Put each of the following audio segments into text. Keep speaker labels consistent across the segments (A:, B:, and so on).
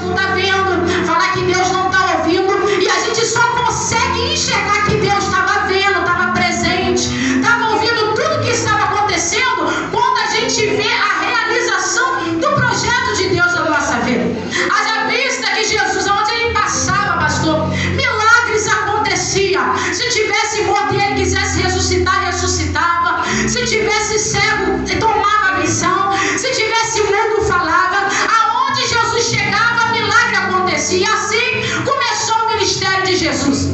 A: não está vendo, falar que Deus não está ouvindo, e a gente só consegue enxergar que Deus estava vendo, estava presente, estava ouvindo tudo que estava acontecendo quando a gente vê a realização do projeto de Deus na nossa vida. Haja vista que Jesus, onde ele passava, pastor, milagres aconteciam. Se tivesse morto e ele quisesse ressuscitar, ressuscitava. Se tivesse cego, tomava a visão. Se tivesse mudo, falava. Aonde Jesus chegava, milagre acontecia. Assim começou o ministério de Jesus.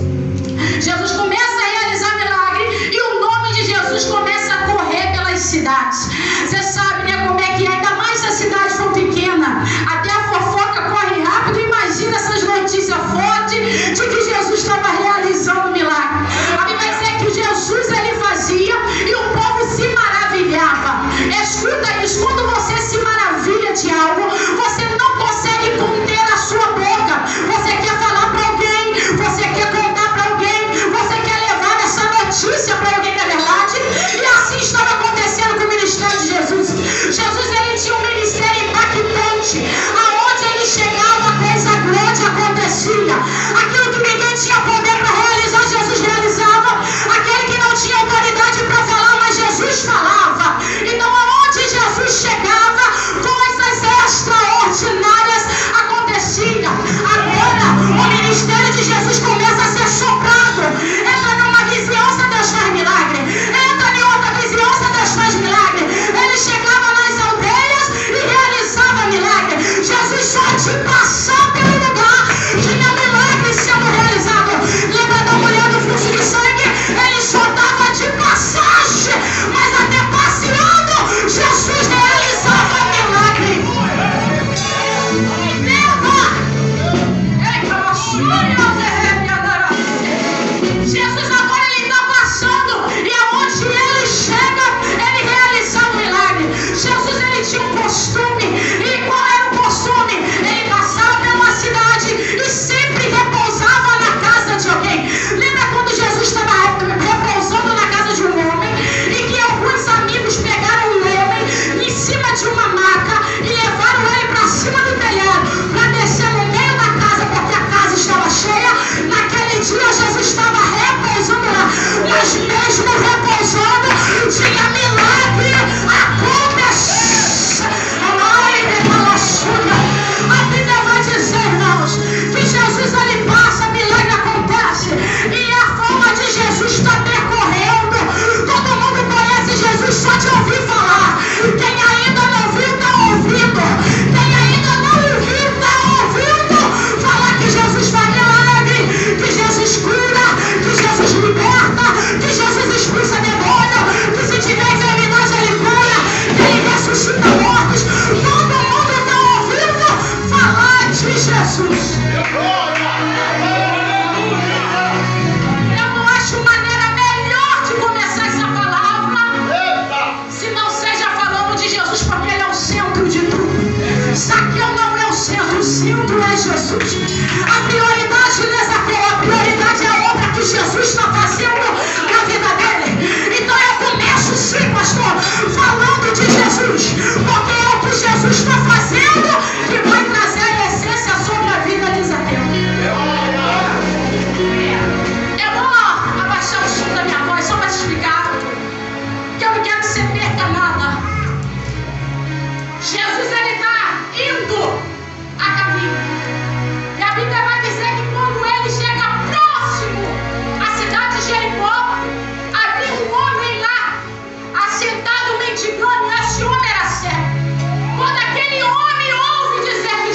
A: Jesus começa a realizar milagre e o nome de Jesus começa a correr pelas cidades. Você sabe, né, como é que é? Ainda mais se a cidade for pequena, até a fofoca corre rápido. Imagina essas notícias fortes de que Jesus estava realizando milagre. A Bíblia vai dizer que Jesus ele fazia e o povo se maravilhava. Escuta isso, quando você se maravilha de algo, você não consegue conter a sua boca. Você quer falar para alguém, você quer contar para alguém, você quer levar essa notícia para alguém, na verdade. E assim estava acontecendo com o ministério de Jesus. Jesus ele tinha um ministério impactante. Aonde ele chegava, coisa grande acontecia. Aquilo que ninguém tinha poder para realizar, Jesus realizava. Aquele que não tinha autoridade para falar, mas Jesus falava. Então aonde Jesus chegava, coisas extraordinárias aconteciam. Agora o ministério de Jesus começa a ser soprado. Entra numa vizinhança, Deus faz milagre. Entra em outra vizinhança, Deus faz milagre. Ele chegava nas aldeias e realizava milagre. Jesus só de passar pelo lugar tinha milagre sendo realizado. Lembra da mulher do fluxo de sangue? Ele só dava de passagem, mas até passeando, Jesus realizava milagre. Jesus agora ele está passando e aonde ele chega, ele realiza um milagre. Jesus ele tinha um costume. E qual era o costume? Ele passava pela cidade e sempre repousava na casa de alguém. Lembra quando Jesus estava repousando na casa de um homem e que alguns amigos pegaram o homem em cima de uma maca e levaram ele para cima do telhado para descer no meio da casa porque a casa estava cheia? Naquele dia Jesus estava repousando lá, mas mesmo repousando tinha milagre acontecendo. A Bíblia vai dizer, irmãos, que Jesus ele passa, milagre acontece, e a fama de Jesus está percorrendo. Todo mundo conhece Jesus só de ouvir falar. Quem ainda não viu, está ouvindo. Quem ainda não ouviu, está ouvindo falar que Jesus faz milagre, que Jesus cura, que Jesus liberta, que Jesus expulsa demônio, que se tiver enfermidade ele cura, que ele ressuscita mortos. Todo mundo está ouvindo falar de Jesus. Eu não acho maneira melhor de começar essa palavra se não seja falando de Jesus, porque ele é o centro de tudo. Zaqueu não é o centro é Jesus. A prioridade não é Zaqueu, a prioridade é a obra que Jesus está fazendo na vida dele. Então eu começo sim, pastor, falando de Jesus, porque é o que Jesus está fazendo que vai trazer a essência sobre a vida de Zaqueu. Eu vou abaixar o som da minha voz só para te explicar, que eu não quero que você perca nada. Jesus ele está indo a caminho. E a Bíblia vai dizer que quando ele chega próximo à cidade de Jericó, havia um homem lá, assentado mendigando, e esse homem era cego. Quando aquele homem ouve dizer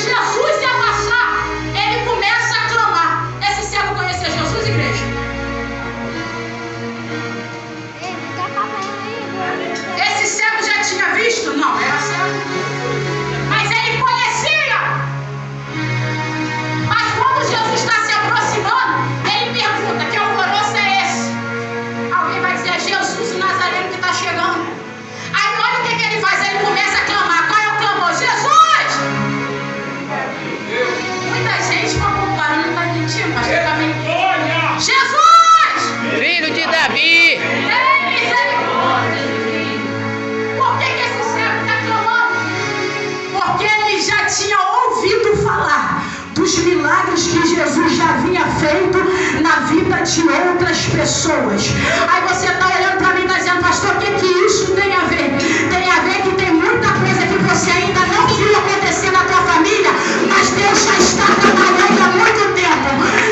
A: dos milagres que Jesus já havia feito na vida de outras pessoas. Aí você está olhando para mim e está dizendo, pastor, o que isso tem a ver? Tem a ver que tem muita coisa que você ainda não viu acontecer na tua família, mas Deus já está trabalhando há muito tempo.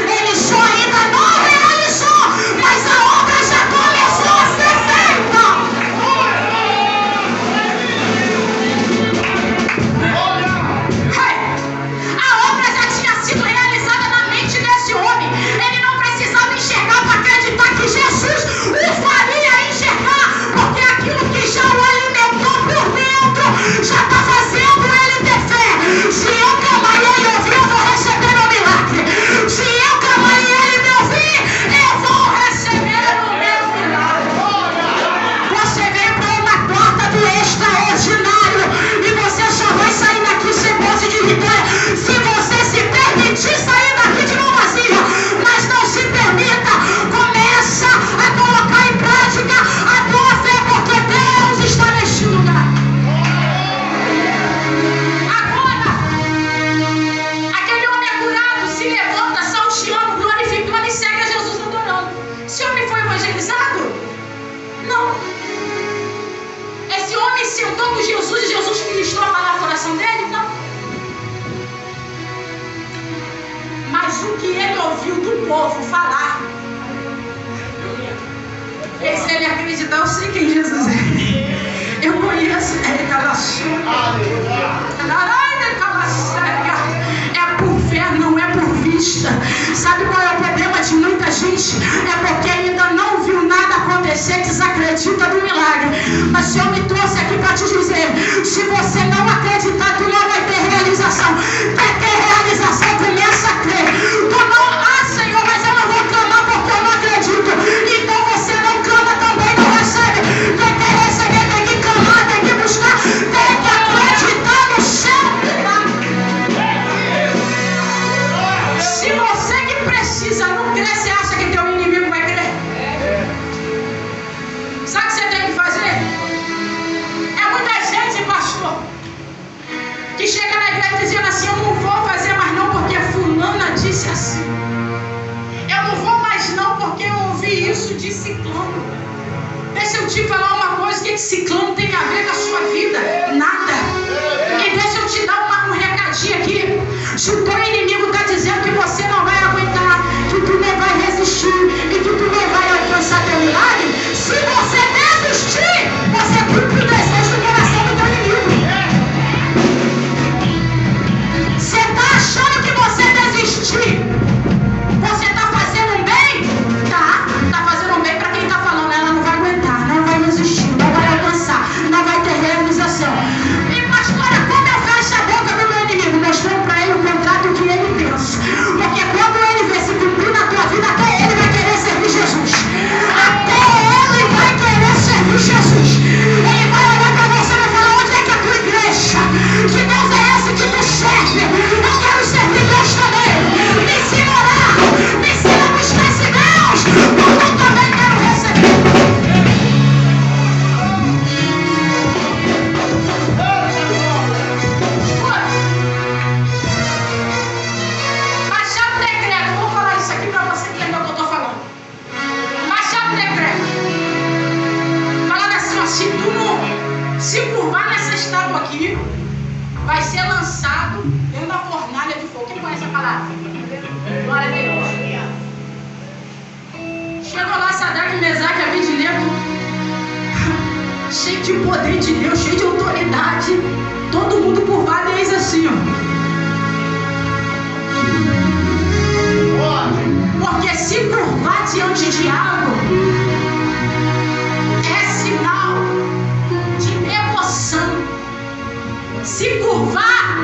A: Ele só ainda não realizou, mas a obra já começou a ser feita. A obra já tinha sido realizada na mente desse homem. Ele não precisava enxergar para acreditar que Jesus o faria enxergar, porque aquilo que já o alimentou por dentro já está fazendo ele ter fé. Se eu clamar e ele ouvir, eu vou receber o milagre. Se eu clamar e ele me ouvir, eu vou receber o meu milagre. Você veio para uma porta do extraordinário e você só vai sair daqui sem posse de vitória se você se permitir sair daqui de mão vazia. Mas não se permita, começa a colocar em prática a tua fé, porque Deus está neste lugar. Agora, aquele homem é curado, se levanta, salteando, glorificando e segue a Jesus adorando. Esse homem foi evangelizado? Não. Esse homem sentou com Jesus e Jesus ministrou a palavra no coração dele? Não. Mas o que ele ouviu do povo falar fez ele acreditar. Eu sei quem Jesus é. Eu conheço ele, é por fé, não é por vista. Sabe qual é o problema de muita gente? É porque ainda não viu nada acontecer, desacredita do milagre. Mas eu me trouxe aqui para te dizer, se você não acreditar, tu não vai ter realização. Quer ter realização, começa a crer. Tu não, Senhor, mas eu não vou clamar porque eu não acredito. Então você não clama também, não recebe. Quem quer receber tem que clamar, tem que buscar, tem que acreditar no seu milagre. Se você que precisa não crer, você acha que teu inimigo vai crer? Sabe o que você tem que fazer? É muita gente, pastor, que chega na igreja dizendo assim, eu não vou fazer mais não porque fulana disse assim. Eu não vou mais não porque eu ouvi isso de ciclano. Deixa eu te falar uma coisa, o que ciclano tem a ver com a sua vida? Nada. E deixa eu te dar um recadinho aqui. Se o teu inimigo está dizendo que você não vai aguentar, que tu não vai resistir e que tu não vai alcançar teu milagre, se você desistir, você cumpre o desejo do coração do teu inimigo. Você está achando que você desistir, você está fazendo bem? Tá fazendo bem para quem está falando, ela não vai aguentar, não vai resistir, não vai alcançar, não vai ter realização. E pastora, como eu fecho a boca do meu inimigo? Mostrando para ele o contrato que ele pensa. Porque quando ele vê se cumprir na tua vida, até ele vai querer servir Jesus. Até ele vai querer servir Jesus. Ele vai olhar para você e vai falar, onde é que é a tua igreja? Que Deus é esse que tu serve? Eu quero servir Deus também. Me ensina a orar, me ensina a buscar esse Deus, porque eu também quero receber. Baixar o decreto, vou falar isso aqui para você entender o que eu estou falando. Baixar o decreto, falando assim, ó, se tu não se curvar nessa tábua aqui, vai ser lançado dentro da fornalha de fogo. Quem conhece a palavra? Glória a Deus. Chegou lá Sadraque, Mesaque e Abednego, cheio de poder de Deus, cheio de autoridade, todo mundo curvado, e eis assim, ó. Porque se curvar diante de algo é sinal de devoção. Se curvar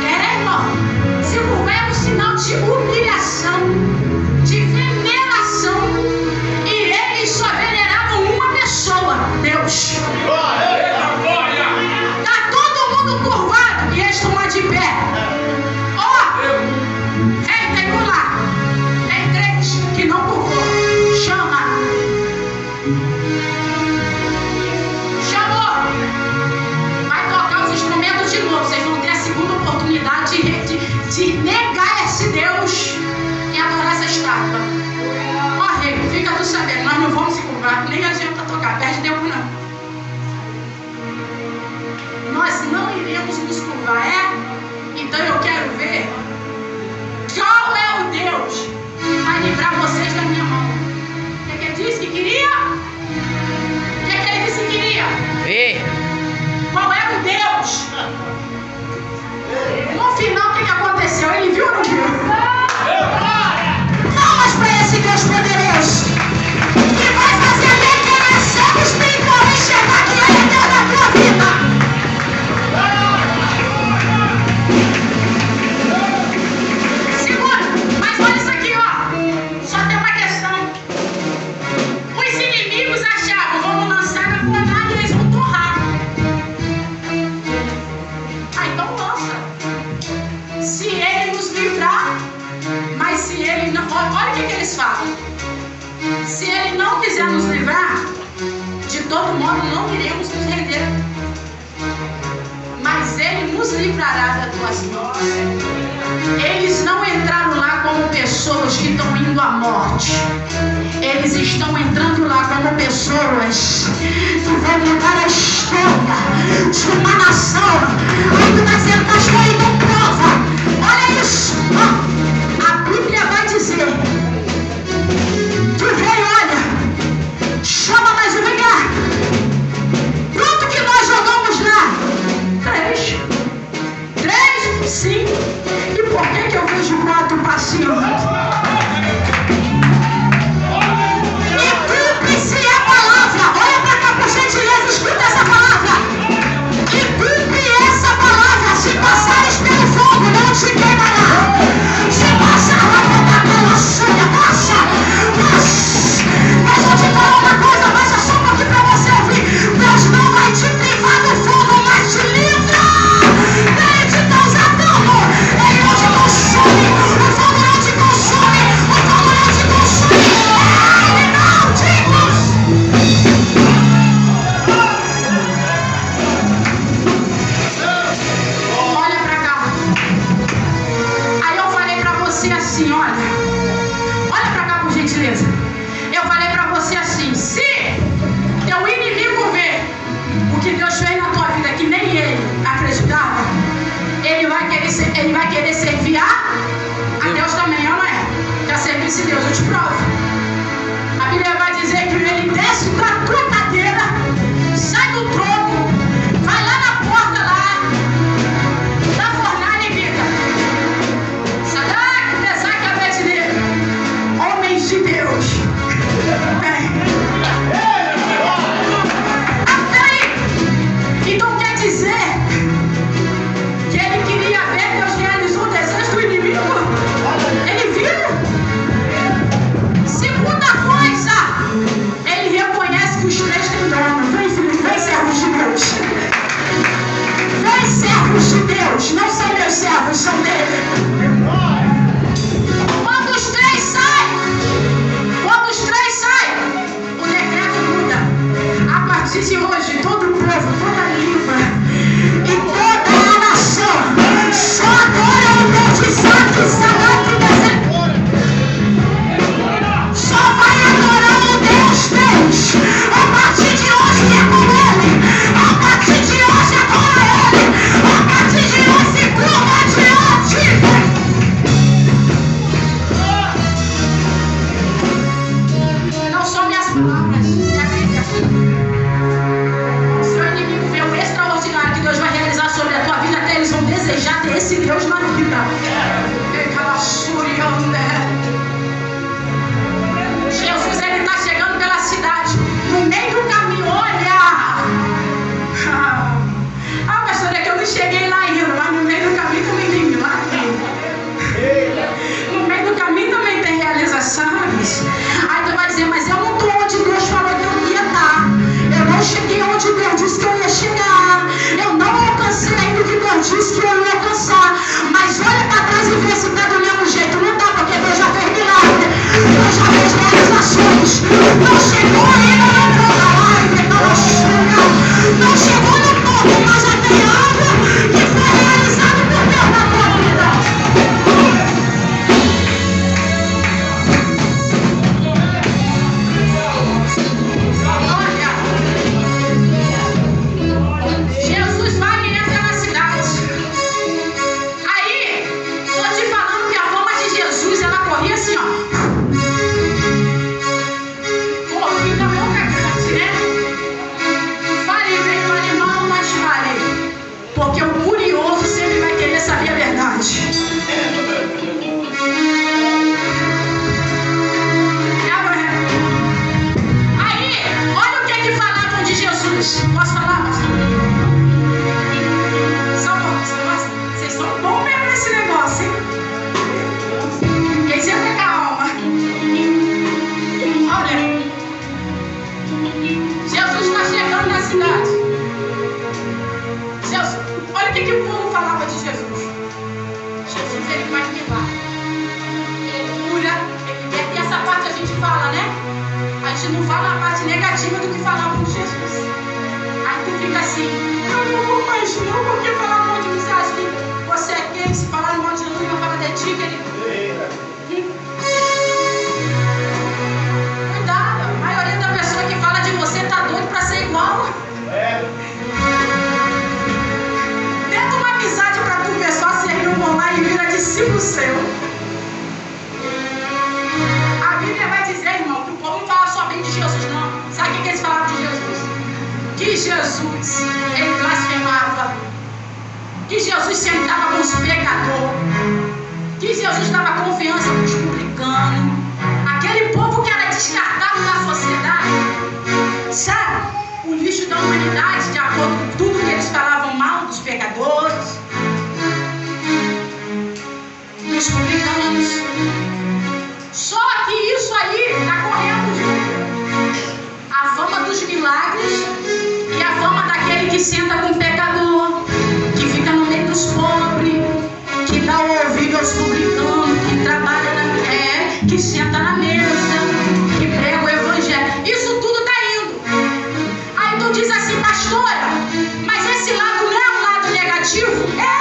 A: irmão, se curvar é um sinal de humilhação, de veneração. E eles só veneravam uma pessoa, Deus. Tá todo mundo curvado e eles estão lá de pé. Tem um lá, tem crente que não curvou. Chama. Chamou. Vai tocar os instrumentos de novo. Vocês vão ter a segunda oportunidade de curvar, nem adianta tocar, perde tempo não. Nós não iremos nos curvar, Então eu quero ver qual é o Deus que vai livrar vocês da minha mão. O que ele disse que queria? O que ele disse que queria? Qual era o Deus? No final, o que aconteceu? Ele viu ou não viu? Palmas para esse Deus poderoso, que vai fazer a declaração espiritual e enxergar que Ele é Deus na tua vida. Segura, mas olha isso aqui, ó. Só tem uma questão. Os inimigos achavam, vamos lançar na fornalha e eles vão torrar. Então lança. Se Ele nos livrar, mas se Ele não... Olha o que eles falam. Se Ele não quiser nos livrar, de todo modo não iremos nos render. Mas Ele nos livrará das tuas mãos. Eles não entraram lá como pessoas que estão indo à morte. Eles estão entrando lá como pessoas que vão mudar a história de uma nação. Aí tu vai dizendo, pastor, então prova. Olha isso. A Bíblia vai dizer que o rei olha, chama mais um, vem cá. Quanto que nós jogamos lá? 3. 3? Sim. E por que eu vejo 4 passinhos? E cumpre-se a palavra. Olha pra cá, por gentileza, escuta essa palavra. E cumpre essa palavra. Se passares pelo fogo, não te queimará. Se passar na Coca-Cola, sonha, passa. Mas vou te falar uma coisa, mas é só um pouquinho pra você ouvir. Deus não vai te privar do fogo, mas te livra. Ele te causa dano. Ele não te consome. O fogo não te consome. O fogo não te consome. Ele não te consome. Olha pra cá. Aí eu falei pra você assim, olha. Olha pra cá, por gentileza. Eu falei pra você assim, se teu inimigo vê o que Deus fez na tua vida, que nem ele acreditava, ele vai querer servir a Deus também, não é? Já serviu esse Deus, eu te provo. A Bíblia vai dizer que ele desce da tua cadeira, sai do trono, vai lá na porta lá, da fornalha e grita: Sadraque, Mesaque e Abednego, homens de Deus. Então quer dizer que ele queria ver, Deus realizou o desejo do inimigo. Ele viu. Segunda coisa, ele reconhece que os 3 têm dono. Vem, filho, vem, servos de Deus. Vem, servos de Deus. Não são meus servos, são dele. Quando os 3 saem, o decreto muda. A partir de hoje, todo o povo, toda a língua e toda a nação só adora o Deus de Isaac, Sadraque e Mesaque. Só vai adorar o Deus deles. A partir de hoje é com Ele. A partir de hoje é com Ele. A partir de hoje se curva diante. Não são minhas palavras, é a Bíblia. Se o inimigo vê o extraordinário que Deus vai realizar sobre a tua vida, até eles vão desejar ter esse Deus na vida. Jesus, ele está chegando pela cidade, no meio do caminho, olha! Pastor, é que eu não cheguei lá ainda, mas no meio do caminho também tem milagre. No meio do caminho também tem realizações. Aí tu vai dizer, mas eu não estou onde Deus falou que eu ia estar. Eu não cheguei onde Deus disse que eu ia chegar. Eu não alcancei ainda o que Deus disse que eu ia alcançar. Mas olha para trás e vê se está do mesmo jeito. Não está, porque a parte negativa do que falar mal de Jesus. Aí tu fica assim, eu não vou mais não, porque falar mal de mim, você acha que você é quem? Se falar mal de Jesus, não fala de ti, querido. Cuidado, a maioria da pessoa que fala de você tá doido pra ser igual. Tenta uma amizade pra tu ver só se eles não vão lá e vira discípulo seu. A Bíblia vai dizer, irmão, que o povo não fala só bem de Jesus, não. Sabe o que eles falavam de Jesus? Que Jesus, ele blasfemava. Que Jesus sentava com os pecadores. Que Jesus dava confiança para os publicanos. Aquele povo que era descartado da sociedade. Sabe? O lixo da humanidade, de acordo com tudo que eles falavam mal dos pecadores. Dos publicanos. Só que isso aí está correndo junto. A fama dos milagres e a fama daquele que senta com o pecador, que fica no meio dos pobres, que dá o ouvido aos publicanos, que trabalha que senta na mesa, que prega o evangelho. Isso tudo está indo. Aí tu diz assim, pastora, mas esse lado não é um lado negativo? É.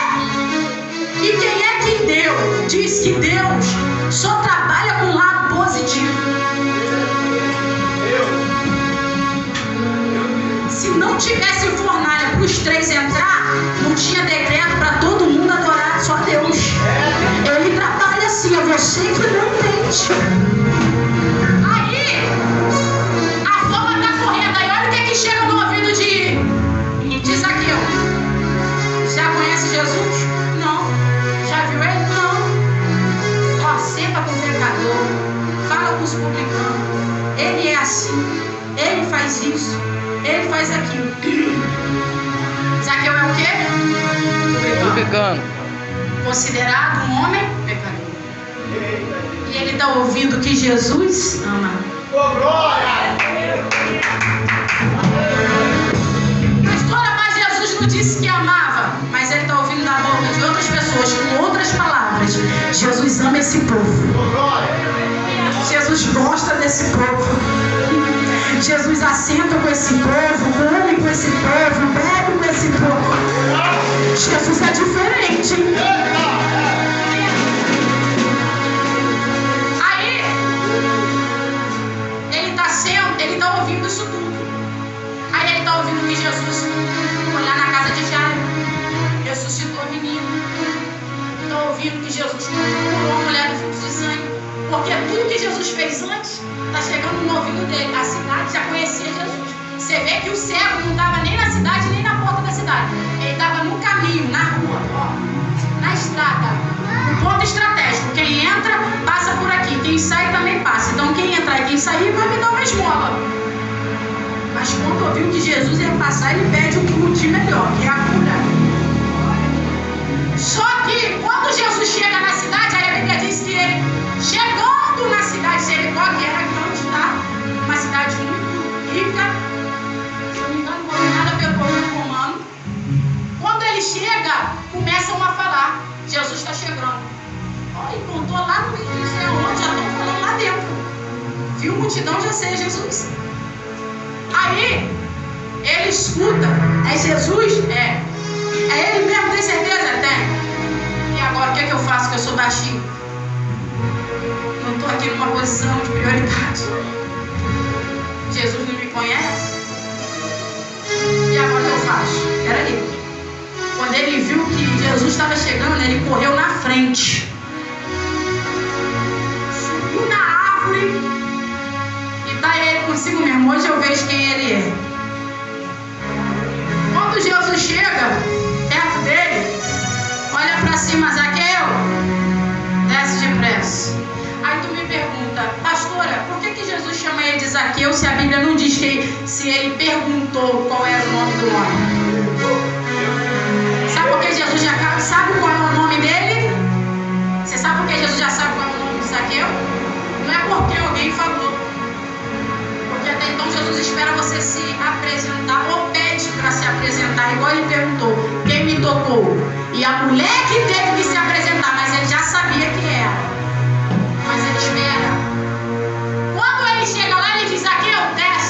A: E quem é que Deus diz que Deus só trabalha com o lado positivo? Se não tivesse fornalha para os três entrar, não tinha decreto para todo mundo adorar só Deus. Ele trabalha assim, é você que não entende. Aí, a fama está correndo. Aí olha o que chega no ouvido de Zaqueu. Já conhece Jesus? Não. Já viu ele? Não. Ó, senta com o pecador, fala com os publicanos. Ele é assim, ele faz isso, ele faz aquilo. Zaqueu é o quê? Pecado. Considerado um homem pecador. E ele está ouvindo que Jesus ama. Pastora, mas Jesus não disse que amava. Mas ele está ouvindo da boca de outras pessoas, com outras palavras. Jesus ama esse povo. Jesus gosta desse povo. Jesus assenta com esse povo, come com esse povo, bebe com esse povo. Jesus é diferente. Aí, ele está ouvindo isso tudo. Aí ele está ouvindo que Jesus foi lá na casa de Jairo, ressuscitou o menino. Está ouvindo que Jesus curou a mulher do fluxo de sangue. Porque tudo que Jesus fez antes está chegando no ouvido dele. A cidade já conhecia Jesus. Você vê que o cego não estava nem na cidade, nem na porta da cidade. Ele estava no caminho, na rua, ó, na estrada, no ponto estratégico. Quem entra, passa por aqui. Quem sai também passa. Então quem entrar e quem sair vai me dar uma esmola. Mas quando ouviu que Jesus ia passar, ele pede o que motivo melhor, que é a cura. Só que quando Jesus chega na cidade, aí a Bíblia diz que ele, chegando na cidade de Jericó, que era grande, tá? Uma cidade muito rica, se não me engano, governada pelo governo romano. Quando ele chega, começam a falar: Jesus está chegando. Ó, e contou lá no meio do céu, onde já estão falando lá dentro. Viu multidão, já sei, Jesus. Aí, ele escuta: é Jesus? É. É ele mesmo, tem certeza? Tem. E agora, o que é que eu faço, que eu sou baixinho? Não estou aqui numa posição de prioridade. Jesus não me conhece? E agora o que eu faço? Peraí. Quando ele viu que Jesus estava chegando, ele correu na frente. Subiu na árvore. E tá ele consigo mesmo. Hoje eu vejo quem ele é. Quando Jesus chega perto dele, olha para cima: Zaqueu, desce depressa. Aí tu me pergunta: pastora, por que Jesus chama ele de Zaqueu se a Bíblia não diz se ele perguntou qual era o nome do homem? Sabe por que Jesus já sabe qual é o nome dele? Você sabe por que Jesus já sabe qual é o nome de Zaqueu? Não é porque alguém falou. Porque até então Jesus espera você se apresentar, ou pede para se apresentar, igual ele perguntou: quem me tocou? E a mulher que teve que se apresentar, mas ele já sabia quem era. Mas ele espera. Quando ele chega lá, ele diz: Zaqueu, desce.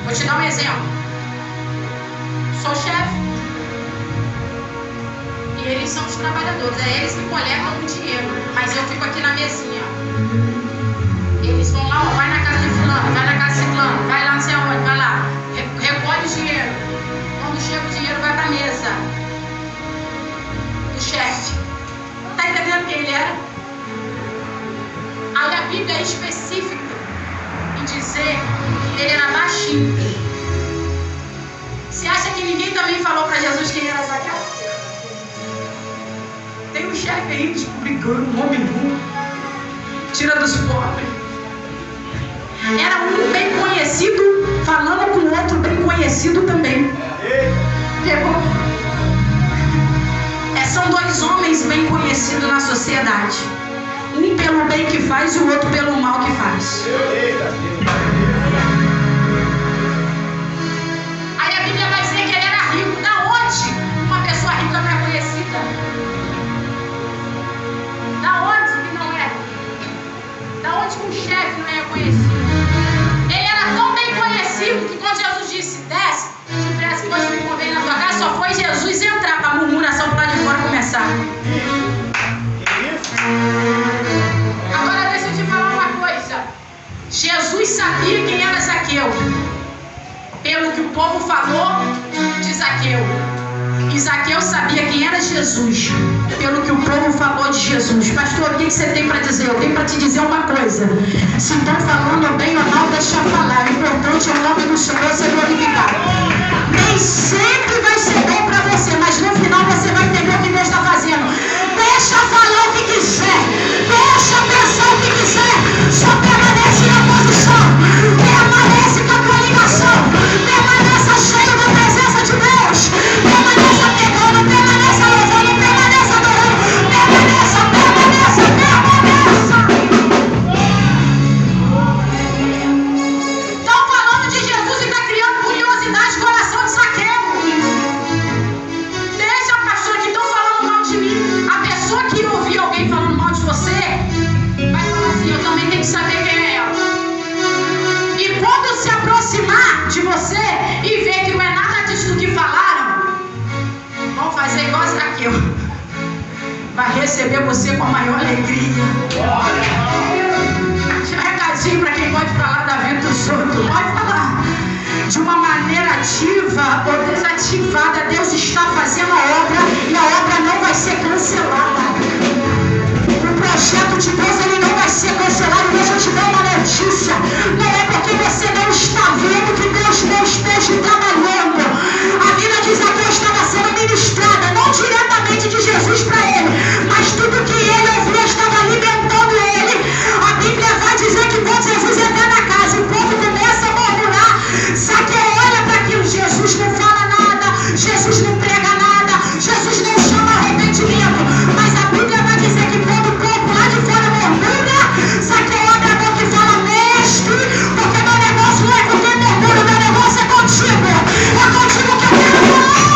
A: Vou te dar um exemplo. Sou chefe. E eles são os trabalhadores. É eles que coletam o dinheiro. Mas eu fico aqui na mesinha. Eles vão lá, ó, vai na casa de fulano, vai na casa de ciclano, vai lá não sei onde, vai lá. Recolhe o dinheiro. Quando chega o dinheiro, vai pra mesa do chefe. Tá entendendo quem ele era? Aí a Bíblia é específica em dizer que ele era baixinho. Você acha que ninguém também falou para Jesus quem era Zaqueu? Tem um chefe aí despublicando um homem bom, tira dos pobres. Era um bem conhecido falando com o outro bem conhecido também. Pegou? São dois homens bem conhecidos na sociedade. Um pelo bem que faz e o outro pelo mal que faz. Aí a Bíblia vai dizer que ele era rico. Da onde uma pessoa rica não é conhecida? Da onde que não é? Da onde que um chefe não é conhecido? Ele era tão bem conhecido que quando Jesus disse, desce, depressa que hoje me convém na tua casa, só foi Jesus entrar para a murmuração para lá de fora começar. Agora deixa eu te falar uma coisa. Jesus sabia quem era Zaqueu, pelo que o povo falou de Zaqueu. E Zaqueu sabia quem era Jesus, pelo que o povo falou de Jesus. Pastor, o que você tem para dizer? Eu tenho para te dizer uma coisa. Se estão falando bem ou mal, deixa eu falar. O importante é o nome do Senhor ser glorificado. Nem sempre vai ser bom para você, mas no final você vai entender o que Deus está fazendo. Deixa falar o que quiser, deixa pensar o que quiser, só permanece na posição, permanece com a tua ligação, permaneça cheio da presença de Deus, permaneça pegando, permaneça louvando, permaneça adorando, permaneça. Estão falando de Jesus e está criando curiosidade no coração de Zaqueu. Deixa, pastor, que estão falando mal de mim. A pessoa que ouvir alguém falando mal de você vai falar assim, eu também tenho que saber quem é ela. E quando se aproximar de você e ver que não é nada disso do que falaram, vão fazer igual a Zaqueu. Vai receber você com a maior alegria. Tinha um recadinho para quem pode falar da vida dos outros. Pode falar. De uma maneira ativa ou desativada, Deus está fazendo a obra e a obra não vai ser cancelada. O projeto de Deus ele não vai ser cancelado. Deixa eu te dar uma notícia. Não é porque você não está vendo que Deus não esteja trabalhando. A vida de Zaqueu estava sendo ministrada, não diretamente de Jesus para ele, mas tudo que ele ouviu estava alimentando ele. A Bíblia vai dizer que quando Jesus entra na casa, o povo começa a murmurar. Zaqueu olha para aquilo, Jesus não fala nada, Jesus não prega nada, Jesus não chama arrependimento. Mas a Bíblia vai dizer que quando o povo lá de fora murmura, Zaqueu abre a boca e fala, mestre, porque meu negócio não é com quem murmura, meu negócio é contigo. É contigo que eu quero falar.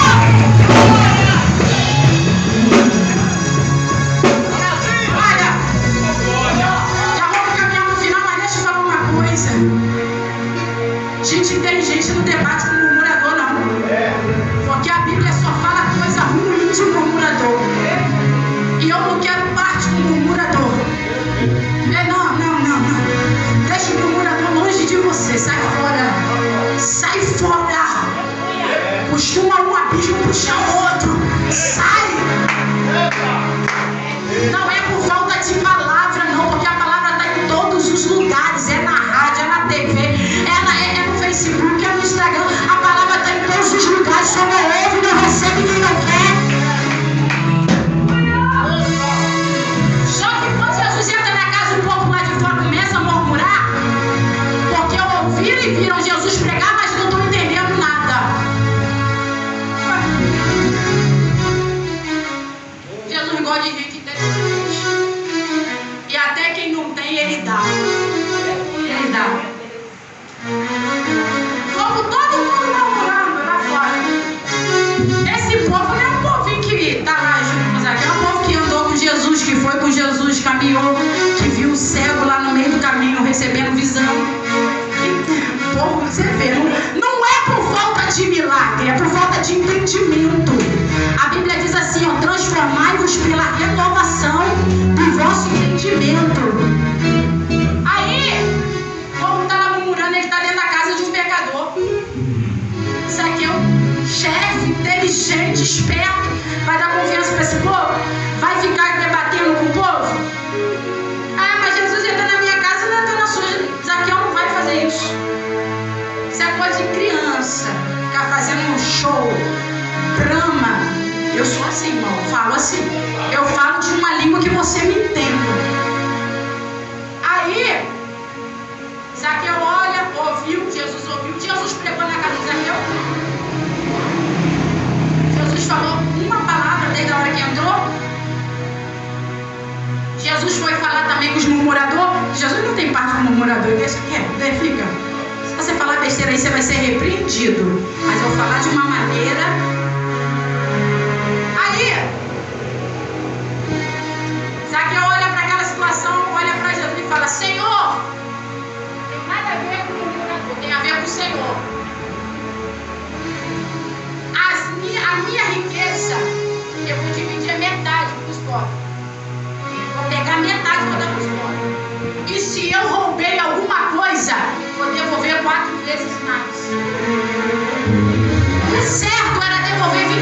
A: Olha, já vou caminhar no final, mas deixa eu falar uma coisa. Gente inteligente não debate com murmurador, não. Porque a Bíblia só fala coisa ruim de murmurador. E eu não quero parte com murmurador. Não. Deixa o murmurador longe de você. Sai fora. Sai fora. Costuma um abismo puxar o outro. Sai. Não é por falta de palavra, não. Porque a palavra está em todos os lugares. É na rádio, é na TV, é no Facebook, é no Instagram. A palavra está em todos os lugares. Só não ouve, não recebe quem não quer. Só que quando Jesus entra na casa, o povo lá de fora começa a murmurar, porque ouviram e viram Jesus pregar, mas não estão entendendo nada. Jesus gosta de gente inteligente. E até quem não tem, ele dá. Ele dá. Como todo mundo murmurando lá fora. Esse povo não é um povinho que está lá junto com Zaqueu. É um povo que andou com Jesus, que foi com Jesus, caminhou, que viu o cego lá no meio do caminho recebendo visão. O povo, você vê, não de milagre, é por falta de entendimento. A Bíblia diz assim, ó, transformai-vos pela renovação do vosso entendimento. Aí, como está lá murmurando, ele está dentro da casa de um pecador. Zaqueu, chefe, inteligente, esperto, vai dar confiança para esse povo? Vai ficar debatendo com o povo? Ah, mas Jesus entrou na minha casa e não entrou na sua. Zaqueu não vai fazer isso. Isso é coisa de criança, ficar fazendo um show, drama. Eu sou assim, irmão, eu falo assim. Eu falo de uma língua que você me entenda. Aí, Zaqueu olha, ouviu, Jesus pregou na casa de Zaqueu. Jesus falou uma palavra desde a hora que entrou. Jesus foi falar também com os murmuradores. Jesus não tem parte com murmurador, deixa quieto, fica. Se você falar besteira aí, você vai ser repreendido. Mas eu vou falar de uma maneira. Aí, Zaqueu olha para aquela situação, olha para Jesus e fala: Senhor, não tem nada a ver com o murmurador, tem a ver com o Senhor. A minha riqueza, eu vou dividir a metade para os pobres. Vou pegar metade e vou dar para os pobres. E se eu roubei alguma coisa, vou devolver 4 vezes mais. O certo era devolver 20%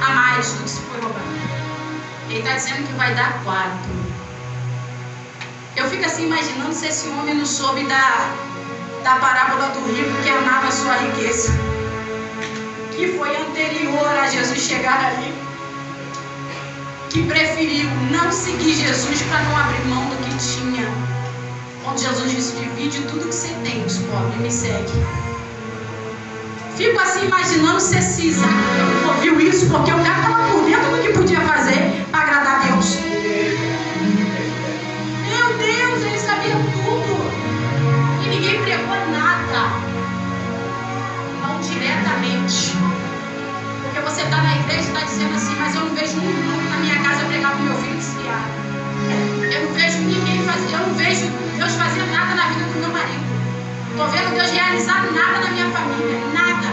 A: a mais do que se foi roubado. Ele está dizendo que vai dar 4. Eu fico assim imaginando se esse homem não soube da parábola do rico que amava a sua riqueza, que foi anterior a Jesus chegar ali, que preferiu não seguir Jesus para não abrir mão do que tinha. Quando Jesus disse: divide tudo que você tem, os pobres, me segue. Fico assim imaginando se esse Zaqueu ouviu isso, porque o cara estava por dentro do que podia fazer para agradar a Deus. Meu Deus, ele sabia tudo e ninguém pregou nada, não diretamente. Porque você está na igreja e está dizendo assim: mas eu não vejo um irmão na minha casa pregar para o meu filho desfiado. Eu não vejo ninguém fazer, eu não vejo Deus fazer nada na vida do meu marido. Estou vendo Deus realizar nada na minha família, nada.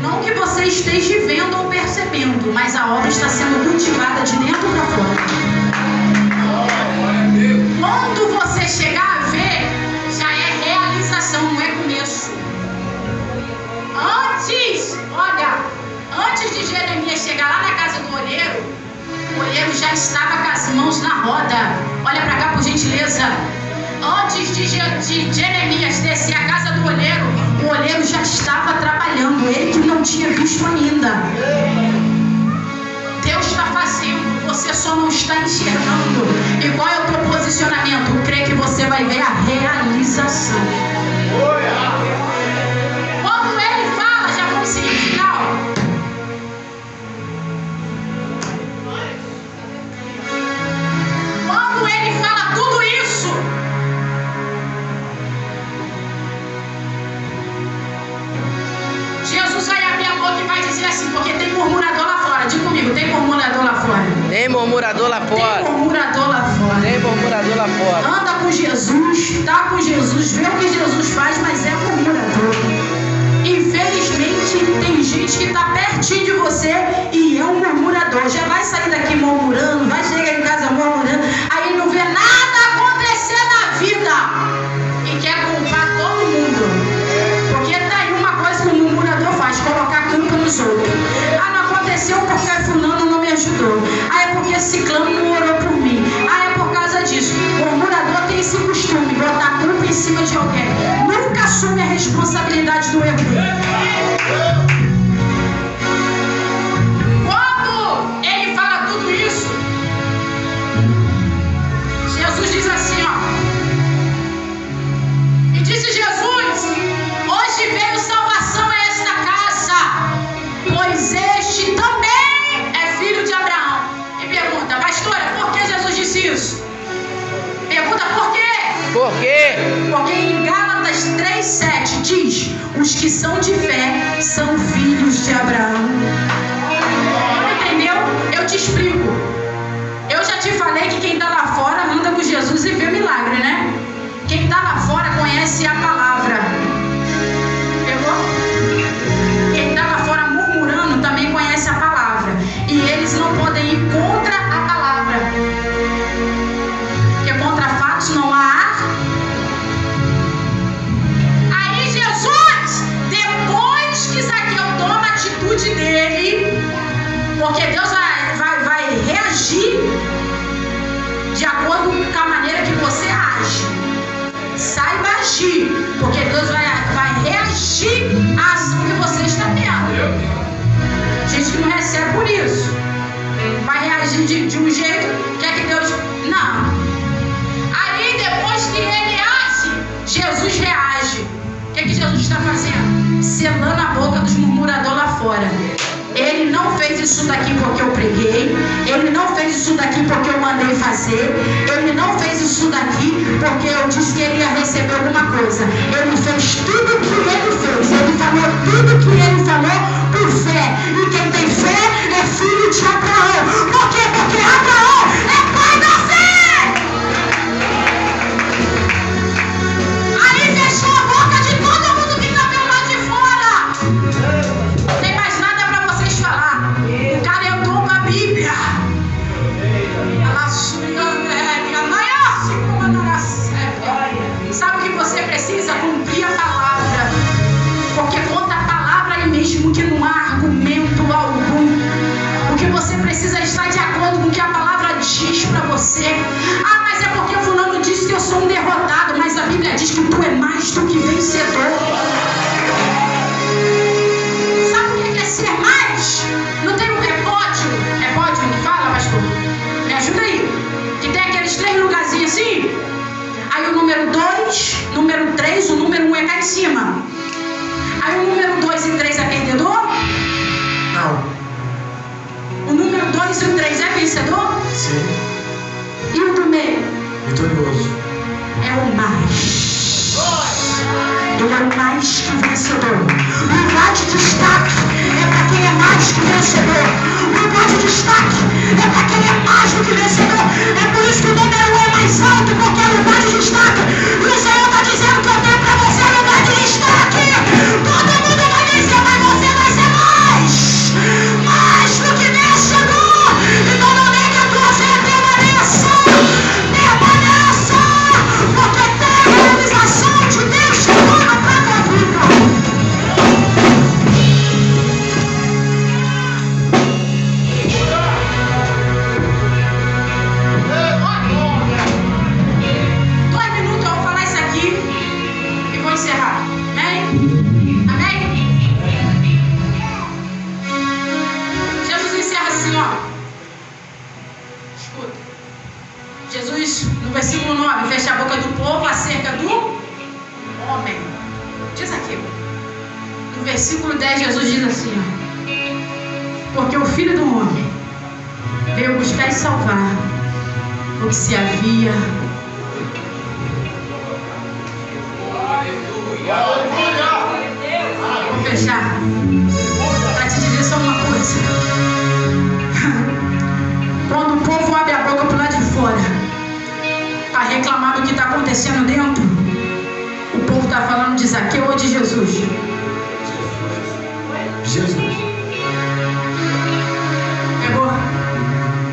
A: Não que você esteja vendo ou percebendo, mas a obra está sendo cultivada de dentro para fora. Quando você chegar a ver, já é realização, não é começo. Antes de Jeremias chegar lá na casa do olheiro, o olheiro já estava com as mãos na roda. Olha para cá, por gentileza. Antes de Jeremias descer a casa do olheiro, o olheiro já estava trabalhando, ele que não tinha visto ainda. Deus está fazendo, você só não está enxergando. E qual é o teu posicionamento? Crê que você vai ver a realização. Quando ele fala, já vamos seguir o final. Quando ele fala tudo isso, Jesus vai abrir a boca e vai dizer assim, porque tem murmurador lá fora. Diga comigo, tem murmurador lá fora.
B: Tem murmurador lá fora.
A: Tem murmurador lá fora.
B: Tem murmurador lá fora.
A: Anda com Jesus, tá com Jesus, vê o que Jesus faz, mas é murmurador. Infelizmente, tem gente que está pertinho de você e é um murmurador. Já vai sair daqui murmurando, vai chegar em casa murmurando, aí não vê nada acontecer na vida e quer culpar todo mundo. Porque tá aí uma coisa que o murmurador faz: colocar culpa nos outros. Ah, não aconteceu porque fulano não me ajudou. Ah, é porque ciclano não orou por mim. Ah, é por causa disso. O murmurador tem esse costume, botar culpa em cima de alguém. Nunca assume a responsabilidade do erro. Quando ele fala tudo isso, Jesus diz assim, ó. E disse Jesus: hoje veio salvação a esta casa, pois este também é filho de Abraão. E pergunta: pastora, por que Jesus disse isso? Pergunta por quê?
B: Por quê?
A: Porque em Gálatas 3:7 diz: os que são de fé são filhos de Abraão. Entendeu? Eu te explico. Eu já te falei que quem está lá fora anda com Jesus e vê milagre, né? Quem está lá fora conhece a palavra. Pegou? fora. Ele não fez isso daqui porque eu preguei. Ele não fez isso daqui porque eu mandei fazer. Ele não fez isso daqui porque eu disse que ele ia receber alguma coisa. Ele fez tudo o que ele fez. Ele falou tudo o que ele falou por fé. E quem tem fé é filho de Abraão. Por quê? Porque Abraão é pai da fé. Aí fechou a boca de todo mundo que está pelo lado de fora. Não tem mais nada para vocês falar. O cara entrou com a Bíblia. Sabe o que você precisa? Cumprir a palavra. Porque contra a palavra é mesmo que não há argumento algum. O que você precisa é estar de acordo com o que a palavra diz para você. Ah, mas é porque o fulano disse que eu sou um derrotado. Mas a Bíblia diz que tu é mais do que vencedor. Sabe o que é ser mais? Não tem um pódio? É pódio que fala, pastor? Me ajuda aí. Que tem aqueles 3 lugarzinhos assim. Aí o número 2, número 3, o número 1 é cá em cima. Aí o número 2 e 3 é perdedor?
C: Não.
A: O número 2 e o 3 é vencedor?
C: Sim.
A: E o do meio?
C: Vitorioso.
A: É o mais. Ele é o mais que vencedor. O lugar de destaque é para quem é mais que vencedor. O lugar de destaque é para quem é mais do que vencedor. É por isso que o número 1 é mais alto, porque é o lugar de destaque. E o Senhor está dizendo que eu tenho para você lugar de destaque. Todo mundo vai vencer, mas você vai ser mais. Mais do que vencedor. Então não negue a tua fé, permaneça. Permaneça. Porque tem a realização de Deus chegando para a tua vida. Jesus, no versículo 9, fecha a boca do povo acerca do homem. Diz aqui. No versículo 10, Jesus diz assim, ó, porque o Filho do Homem veio buscar e salvar o que se havia. Vou fechar para te dizer só uma coisa. Quando o povo abre a boca pro lado de fora para reclamar do que está acontecendo dentro, o povo está falando de Zaqueu ou de Jesus?
C: Jesus.
A: Pegou?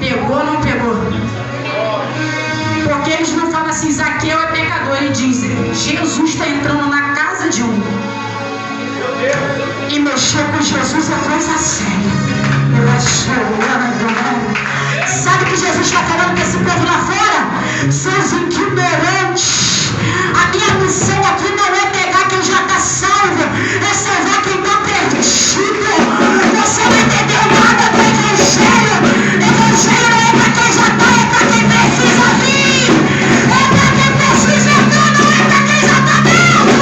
A: Pegou ou não pegou? Porque eles não falam assim, Zaqueu é pecador. Ele diz, Jesus está entrando na casa de um. E mexer com Jesus é coisa séria. Sabe o que Jesus está falando com esse povo lá fora? Seus ignorantes. A minha missão aqui não é pegar quem já está salvo, é salvar quem está perdido. Você não entendeu nada do Evangelho. Evangelho não é para quem já está, é para quem precisa vir. É para quem precisa entrar, não é para quem já está dentro.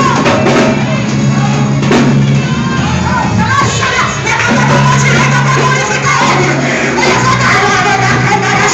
A: Levanta a mão direita para glorificar Ele. Levanta a mão da câmera,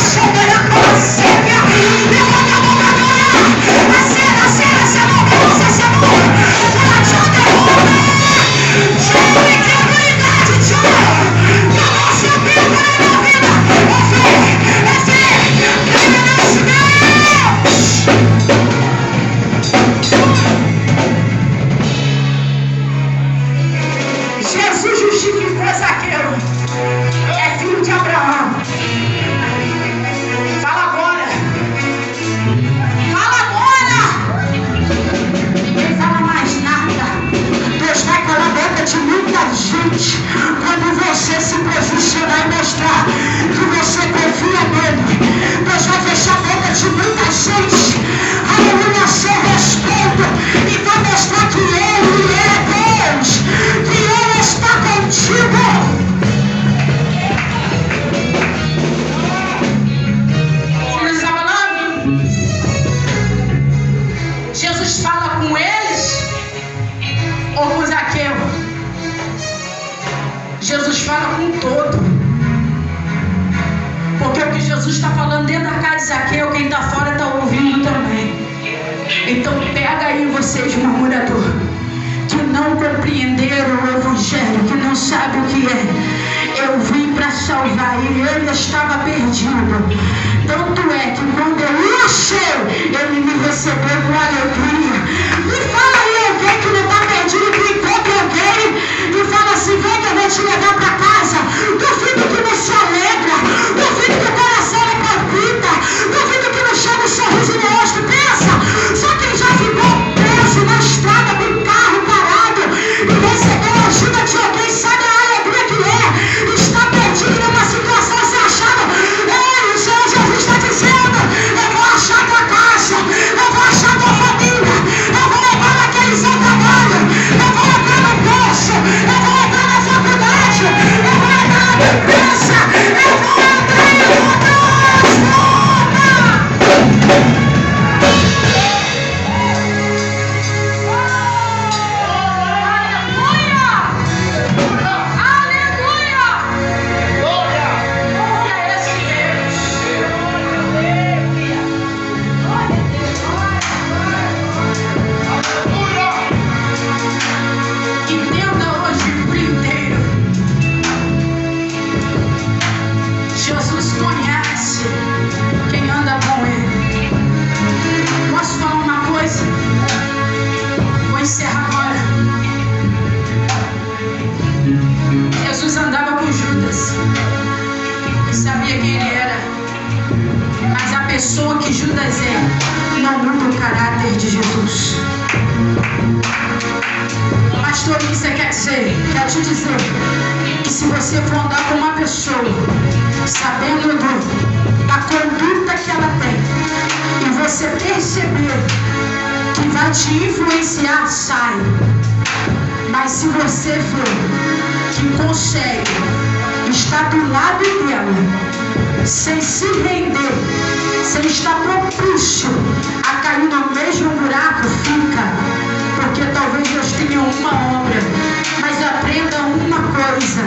A: Jesus fala com todo. Porque o que Jesus está falando dentro da casa de Zaqueu, quem está fora está ouvindo também. Então pega aí vocês, murmurador, que não compreenderam o Evangelho, que não sabem o que é. Eu vim para salvar e ele estava perdido. Tanto é que quando eu o achei, ele me recebeu com alegria. Me fala aí alguém que não está perdido, que encontra alguém e fala assim: vem que eu vou te levar para casa. Duvido que não se alegra, duvido que o coração não palpita, duvido que não chega um sorriso no rosto. Pensa, só quem já ficou preso na estrada com o carro parado e recebeu a ajuda de alguém sabe a alegria que é. Está perdido numa situação se achando. Ei, o Senhor Jesus está dizendo: eu vou achar tua casa, eu vou achar tua família, eu vou levar naquele seu trabalho, eu vou levar no poço, eu vou levar na faculdade, eu vou levar na empresa, eu vou entrar em outra. Jesus andava com Judas e sabia quem ele era, mas a pessoa que Judas é não muda o caráter de Jesus. Pastor, o que você quer dizer? Quero te dizer que se você for andar com uma pessoa sabendo da conduta que ela tem e você perceber que vai te influenciar, sai. Mas se você vê que consegue estar do lado dela, sem se render, sem estar propício a cair no mesmo buraco, fica. Porque talvez Deus tenha uma obra, mas aprenda uma coisa: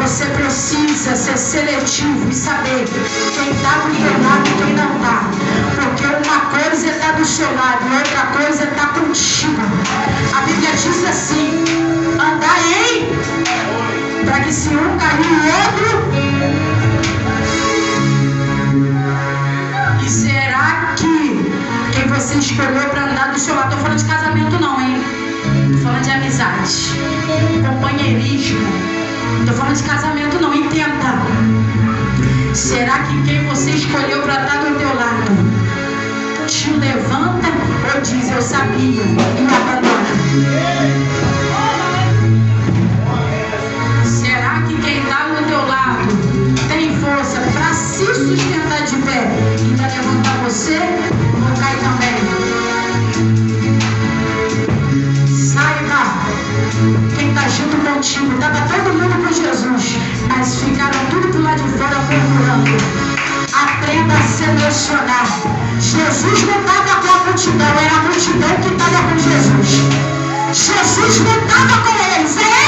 A: você precisa ser seletivo e saber quem está do teu lado e quem não está. Porque uma coisa é estar do seu lado e outra coisa é estar contigo. A Bíblia diz assim: andar em, para que se um cair o outro. E será que quem você escolheu para andar do seu lado, estou falando de casamento não, hein? Estou falando de amizade, companheirismo. Estou falando de casamento não, entenda. Será que quem você escolheu para estar do teu lado te levanta ou diz eu sabia e abandona? Será que quem está do teu lado tem força para se sustentar de pé e para levantar você ou cai também? Saiba, quem está junto contigo, estava todo mundo com Jesus, mas ficaram tudo do lado de fora murmurando. Aprenda a selecionar. Jesus não estava com a multidão, era a multidão que estava com Jesus. Jesus não estava com eles, é